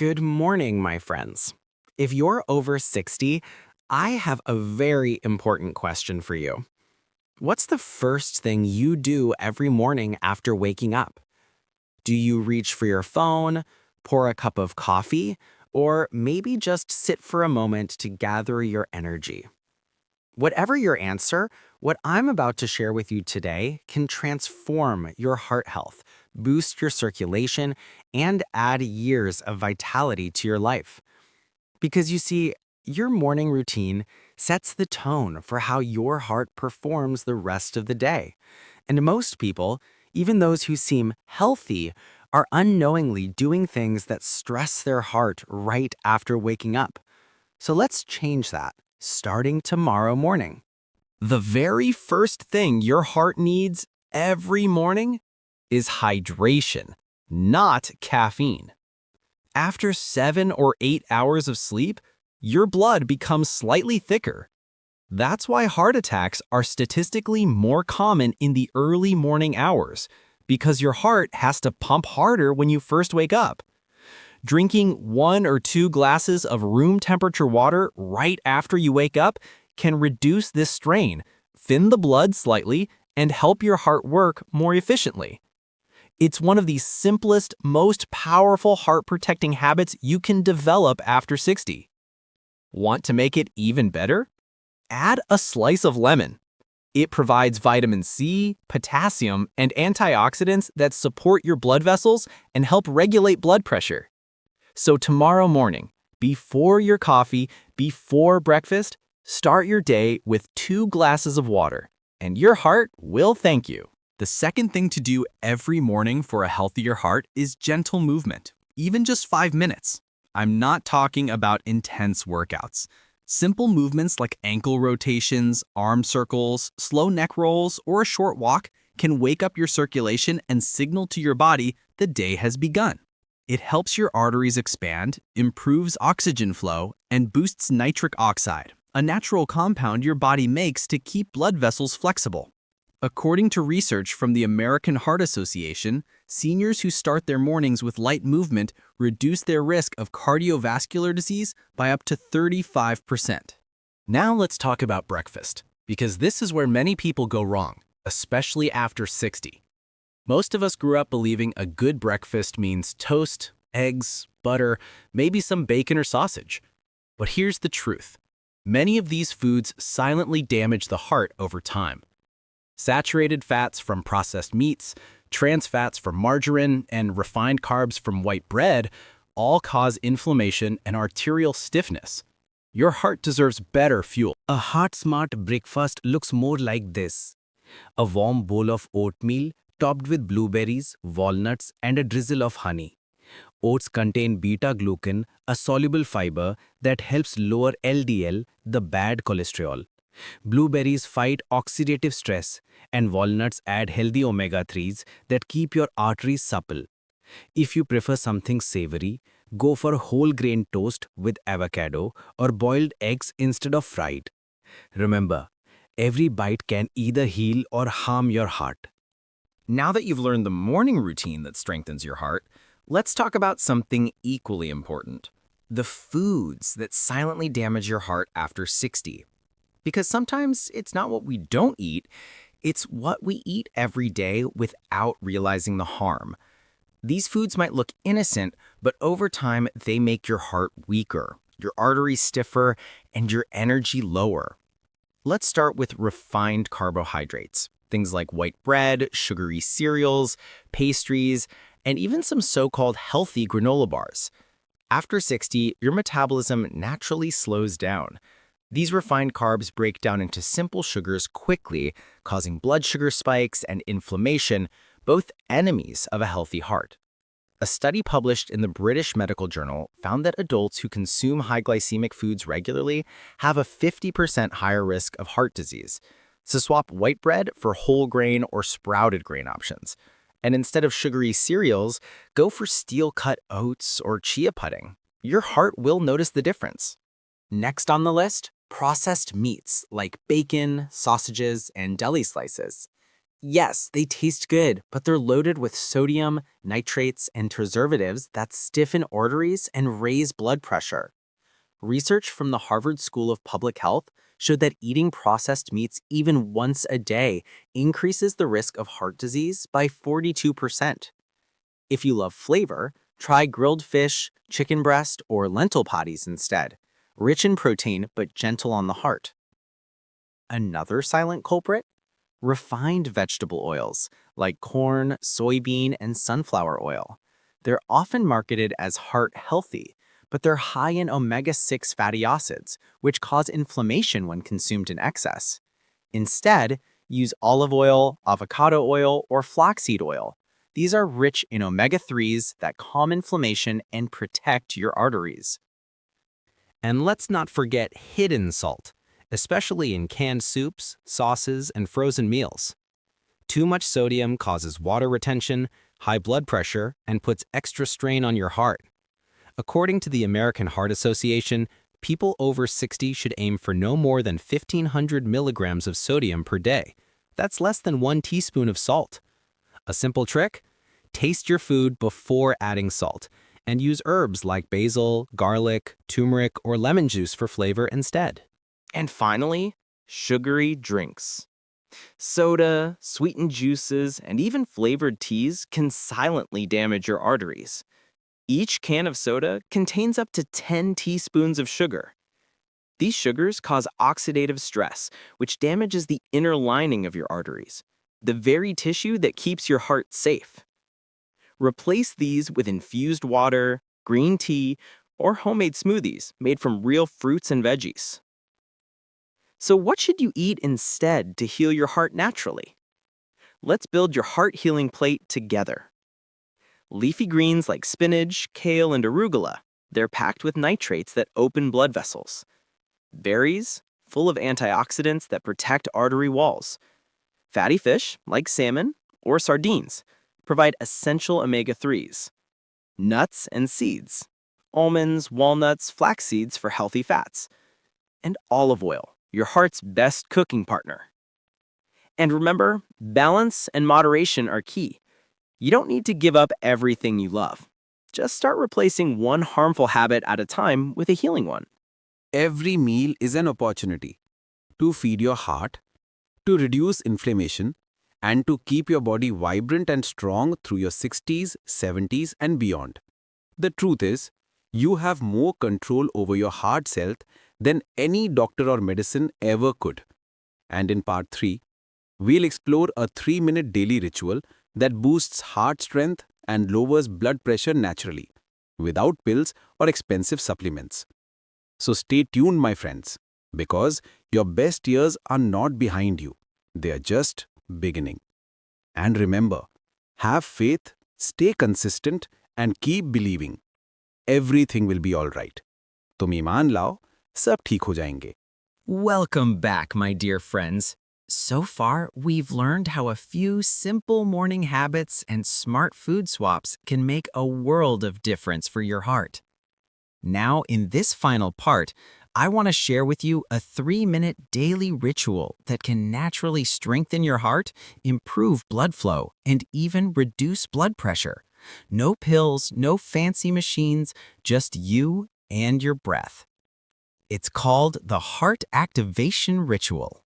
Good morning, my friends. If you're over 60, I have a very important question for you. What's the first thing you do every morning after waking up? Do you reach for your phone, pour a cup of coffee, or maybe just sit for a moment to gather your energy? Whatever your answer, what I'm about to share with you today can transform your heart health, boost your circulation, and add years of vitality to your life. Because you see, your morning routine sets the tone for how your heart performs the rest of the day. And most people, even those who seem healthy, are unknowingly doing things that stress their heart right after waking up. So let's change that, starting tomorrow morning. The very first thing your heart needs every morning is hydration, not caffeine. After 7 or 8 hours of sleep, your blood becomes slightly thicker. That's why heart attacks are statistically more common in the early morning hours, because your heart has to pump harder when you first wake up. Drinking 1 or 2 glasses of room temperature water right after you wake up can reduce this strain, thin the blood slightly, and help your heart work more efficiently. It's one of the simplest, most powerful heart-protecting habits you can develop after 60. Want to make it even better? Add a slice of lemon. It provides vitamin C, potassium, and antioxidants that support your blood vessels and help regulate blood pressure. So tomorrow morning, before your coffee, before breakfast, start your day with 2 glasses of water, and your heart will thank you. The second thing to do every morning for a healthier heart is gentle movement, even just 5 minutes. I'm not talking about intense workouts. Simple movements like ankle rotations, arm circles, slow neck rolls, or a short walk can wake up your circulation and signal to your body the day has begun. It helps your arteries expand, improves oxygen flow, and boosts nitric oxide, a natural compound your body makes to keep blood vessels flexible. According to research from the American Heart Association, seniors who start their mornings with light movement reduce their risk of cardiovascular disease by up to 35%. Now let's talk about breakfast, because this is where many people go wrong, especially after 60. Most of us grew up believing a good breakfast means toast, eggs, butter, maybe some bacon or sausage. But here's the truth. Many of these foods silently damage the heart over time. Saturated fats from processed meats, trans fats from margarine, and refined carbs from white bread all cause inflammation and arterial stiffness. Your heart deserves better fuel. A heart-smart breakfast looks more like this. A warm bowl of oatmeal topped with blueberries, walnuts, and a drizzle of honey. Oats contain beta-glucan, a soluble fiber that helps lower LDL, the bad cholesterol. Blueberries fight oxidative stress, and walnuts add healthy omega-3s that keep your arteries supple. If you prefer something savory, go for whole grain toast with avocado or boiled eggs instead of fried. Remember, every bite can either heal or harm your heart. Now that you've learned the morning routine that strengthens your heart, let's talk about something equally important: the foods that silently damage your heart after 60. Because sometimes it's not what we don't eat, it's what we eat every day without realizing the harm. These foods might look innocent, but over time they make your heart weaker, your arteries stiffer, and your energy lower. Let's start with refined carbohydrates, things like white bread, sugary cereals, pastries, and even some so-called healthy granola bars. After 60, your metabolism naturally slows down. These refined carbs break down into simple sugars quickly, causing blood sugar spikes and inflammation, both enemies of a healthy heart. A study published in the British Medical Journal found that adults who consume high glycemic foods regularly have a 50% higher risk of heart disease. So swap white bread for whole grain or sprouted grain options. And instead of sugary cereals, go for steel-cut oats or chia pudding. Your heart will notice the difference. Next on the list, processed meats like bacon, sausages, and deli slices. Yes, they taste good, but they're loaded with sodium, nitrates, and preservatives that stiffen arteries and raise blood pressure. Research from the Harvard School of Public Health showed that eating processed meats even once a day increases the risk of heart disease by 42%. If you love flavor, try grilled fish, chicken breast, or lentil patties instead, rich in protein but gentle on the heart. Another silent culprit? Refined vegetable oils like corn, soybean, and sunflower oil. They're often marketed as heart healthy, but they're high in omega-6 fatty acids, which cause inflammation when consumed in excess. Instead, use olive oil, avocado oil, or flaxseed oil. These are rich in omega-3s that calm inflammation and protect your arteries. And let's not forget hidden salt, especially in canned soups, sauces, and frozen meals. Too much sodium causes water retention, high blood pressure, and puts extra strain on your heart. According to the American Heart Association, people over 60 should aim for no more than 1,500 milligrams of sodium per day. That's less than 1 teaspoon of salt. A simple trick? Taste your food before adding salt, and use herbs like basil, garlic, turmeric, or lemon juice for flavor instead. And finally, sugary drinks. Soda, sweetened juices, and even flavored teas can silently damage your arteries. Each can of soda contains up to 10 teaspoons of sugar. These sugars cause oxidative stress, which damages the inner lining of your arteries, the very tissue that keeps your heart safe. Replace these with infused water, green tea, or homemade smoothies made from real fruits and veggies. So what should you eat instead to heal your heart naturally? Let's build your heart healing plate together. Leafy greens like spinach, kale, and arugula. They're packed with nitrates that open blood vessels. Berries, full of antioxidants that protect artery walls. Fatty fish, like salmon or sardines, provide essential omega-3s. Nuts and seeds. Almonds, walnuts, flax seeds for healthy fats. And olive oil, your heart's best cooking partner. And remember, balance and moderation are key. You don't need to give up everything you love. Just start replacing one harmful habit at a time with a healing one. Every meal is an opportunity to feed your heart, to reduce inflammation, and to keep your body vibrant and strong through your 60s, 70s, and beyond. The truth is, you have more control over your heart's health than any doctor or medicine ever could. And in part 3, we'll explore a 3-minute daily ritual that boosts heart strength and lowers blood pressure naturally, without pills or expensive supplements. So stay tuned, my friends, because your best years are not behind you. They are just beginning. And remember, have faith, stay consistent, and keep believing. Everything will be all right. तुम ईमान लाओ, सब ठीक हो जाएंगे. Welcome back, my dear friends. So far, we've learned how a few simple morning habits and smart food swaps can make a world of difference for your heart. Now, in this final part, I want to share with you a 3-minute daily ritual that can naturally strengthen your heart, improve blood flow, and even reduce blood pressure. No pills, no fancy machines, just you and your breath. It's called the Heart Activation Ritual.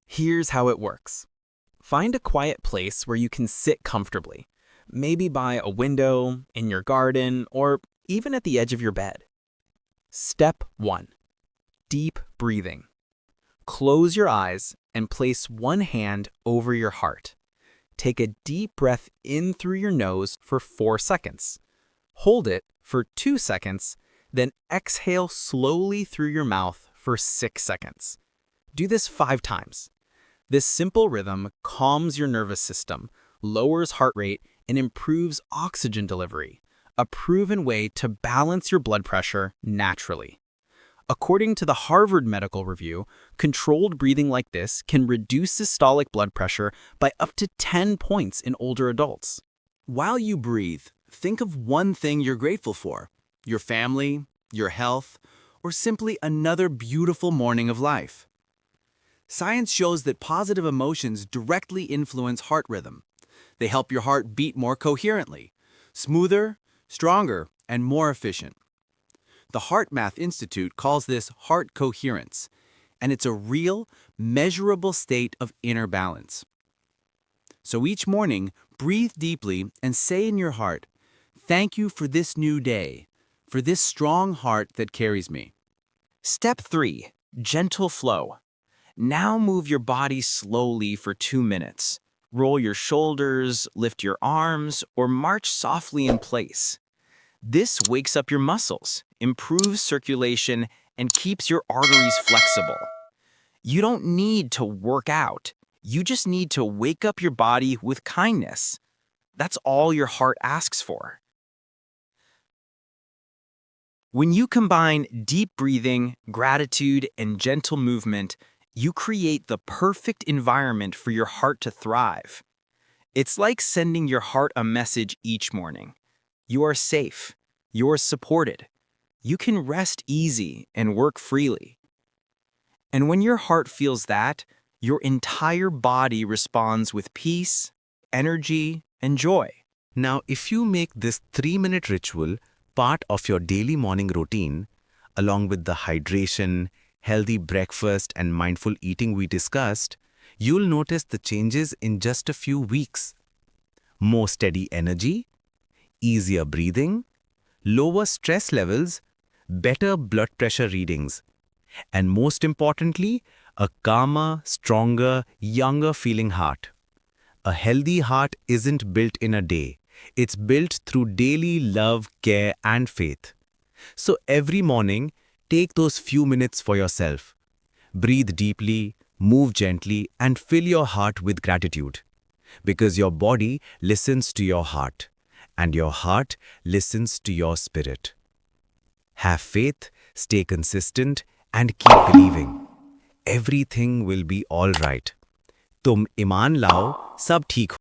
Here's how it works. Find a quiet place where you can sit comfortably, maybe by a window, in your garden, or even at the edge of your bed. Step 1. Deep breathing. Close your eyes and place one hand over your heart. Take a deep breath in through your nose for 4 seconds. Hold it for 2 seconds, then exhale slowly through your mouth for 6 seconds. Do this 5 times. This simple rhythm calms your nervous system, lowers heart rate, and improves oxygen delivery, a proven way to balance your blood pressure naturally. According to the Harvard Medical Review, controlled breathing like this can reduce systolic blood pressure by up to 10 points in older adults. While you breathe, think of one thing you're grateful for: your family, your health, or simply another beautiful morning of life. Science shows that positive emotions directly influence heart rhythm. They help your heart beat more coherently, smoother, stronger, and more efficient. The Heart Math Institute calls this heart coherence, and it's a real, measurable state of inner balance. So each morning, breathe deeply and say in your heart, "Thank you for this new day, for this strong heart that carries me." Step 3. Gentle flow. Now move your body slowly for 2 minutes. Roll your shoulders, lift your arms, or march softly in place. This wakes up your muscles, improves circulation, and keeps your arteries flexible. You don't need to work out. You just need to wake up your body with kindness. That's all your heart asks for. When you combine deep breathing, gratitude, and gentle movement, you create the perfect environment for your heart to thrive. It's like sending your heart a message each morning. You are safe. You're supported. You can rest easy and work freely. And when your heart feels that, your entire body responds with peace, energy, and joy. Now, if you make this 3-minute ritual part of your daily morning routine, along with the hydration, healthy breakfast, and mindful eating we discussed, you'll notice the changes in just a few weeks. More steady energy, easier breathing, lower stress levels, better blood pressure readings, and most importantly, a calmer, stronger, younger feeling heart. A healthy heart isn't built in a day. It's built through daily love, care, and faith. So every morning, take those few minutes for yourself. Breathe deeply, move gently, and fill your heart with gratitude. Because your body listens to your heart, and your heart listens to your spirit. Have faith, stay consistent, and keep believing. Everything will be all right. तुम ईमान लाओ, सब ठीक हो।